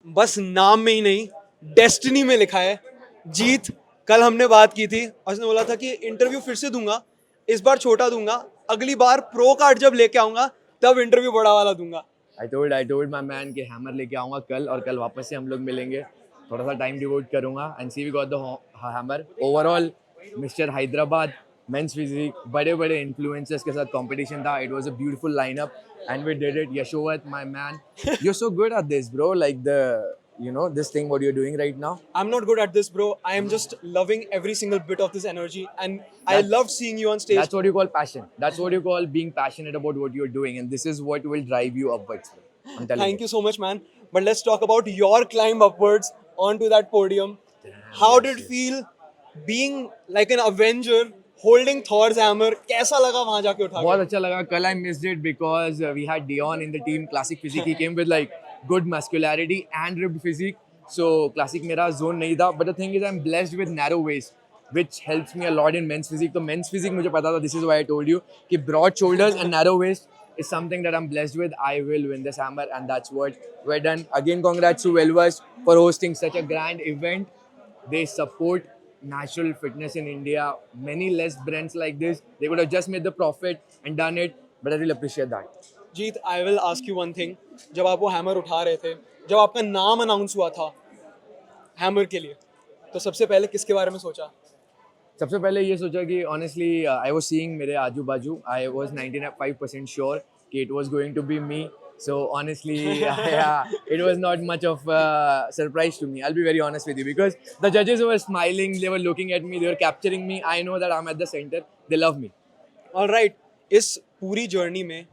बस नाम में ही नहीं, डेस्टिनी में लिखा है। जीत, कल हमने बात की थी और उसने बोला था कि इंटरव्यू फिर से दूंगा, इस बार छोटा दूंगा, अगली बार प्रो कार्ड जब लेके आऊंगा तब इंटरव्यू बड़ा वाला दूंगा। I told my man कि हैमर लेके आऊंगा कल, और कल वापस से हम लोग मिलेंगे, थोड़ा सा टाइम डिवोट करूंगा and see we got the hammer. Overall mister Hyderabad men's physique, बड़े बड़े इन्फ्लुएंसर्स के साथ कंपटीशन था। It was a beautiful lineup and we did it. Yashovat my man, you are so good at this bro, like the this thing what you're doing right now. I'm not good at this, bro. I am just loving every single bit of this energy, and I That's- love seeing you on stage. That's what you call passion. That's what you call being passionate about what you're doing, and this is what will drive you upwards. I'm telling Thank you so much, man. But let's talk about your climb upwards onto that podium. How did it feel being like an Avenger holding Thor's hammer? कैसा लगा वहाँ जाके उठा के? बहुत अच्छा लगा। कल I missed it because we had Dion in the team, Classic Physique. He came with like good muscularity and ribbed physique. So Classic मेरा zone नहीं था. But the thing is I'm blessed with narrow waist, which helps me a lot in men's physique. तो men's physique मुझे पता था. This is why I told you कि broad shoulders and narrow waist is something that I'm blessed with. I will win this hammer, and that's what we're done. Again, congrats to Velvas for hosting such a grand event. They support natural fitness in India. Many less brands like this, they would have just made the profit and done it, but I really appreciate that. Jeet, I will ask you one thing. जब आप वो hammer उठा रहे थे, जब आपका नाम announce हुआ था हैमर के लिए, तो सबसे पहले किसके बारे में सोचा? सबसे पहले ये सोचा कि honestly I was seeing मेरे आजू बाजू, I was 95% sure कि it was going to be me. So honestly, yeah, it was not much of a surprise to me. I'll be very honest with you, because the judges were smiling, they were looking at me, they were capturing me. I know that I'm at the center. They love me. All right. इस पूरी journey में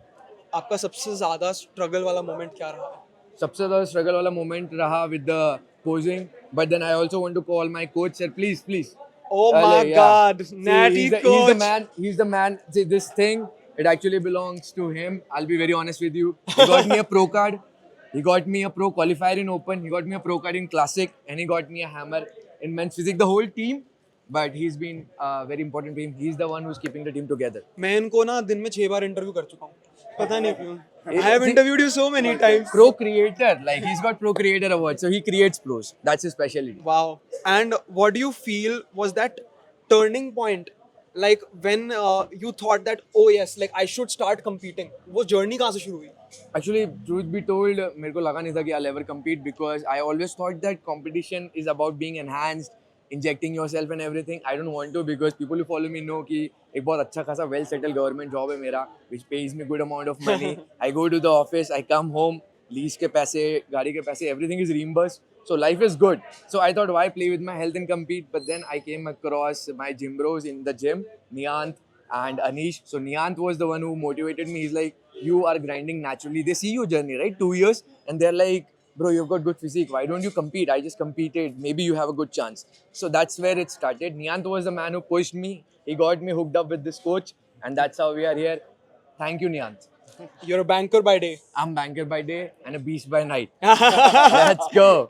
आपका सबसे ज़्यादा struggle वाला moment क्या रहा है? सबसे ज़्यादा स्ट्रगल वाला मोमेंट रहा with the posing, but then I also want to call my coach, sir, please. Oh my God, See, Natty he's the coach. He's the man. See, this thing, it actually belongs to him. I'll be very honest with you. He got me a pro card. He got me a pro qualifier in Open. He got me a pro card in Classic, and he got me a hammer in men's physique. The whole team, but he's been very important to him. He's the one who's keeping the team together. मैं इनको ना दिन में 6 बार interview कर चुका हूँ, पता नहीं क्यों. I have interviewed you so many times. Pro creator, like he's got pro creator award, so he creates pros. That's his specialty. Wow. And what do you feel was that turning point? Like when you thought that, oh yes, like I should start competing. वो journey कहाँ से शुरू हुई? Actually, truth be told, मेरे को लगा नहीं था कि I'll ever compete, because I always thought that competition is about being enhanced, injecting yourself and everything. I don't want to, because people who follow me know कि एक बहुत अच्छा खासा well settled government job है मेरा, which pays me good amount of money. I go to the office, I come home, lease के पैसे, गाड़ी के पैसे, everything is reimbursed. So life is good. So I thought, why play with my health and compete? But then I came across my gym bros in the gym, Niant and Anish. So Niant was the one who motivated me. He's like, you are grinding naturally. They see your journey, right? 2 years. And they're like, bro, you've got good physique. Why don't you compete? I just competed. Maybe you have a good chance. So that's where it started. Niant was the man who pushed me. He got me hooked up with this coach. And that's how we are here. Thank you, Niant. You're a banker by day. I'm banker by day and a beast by night. Let's go.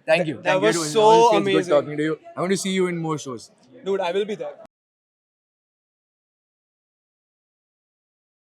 Thank you. That Thank you. was It so always feels amazing. good talking to you. I want to see you in more shows. Dude, I will be there.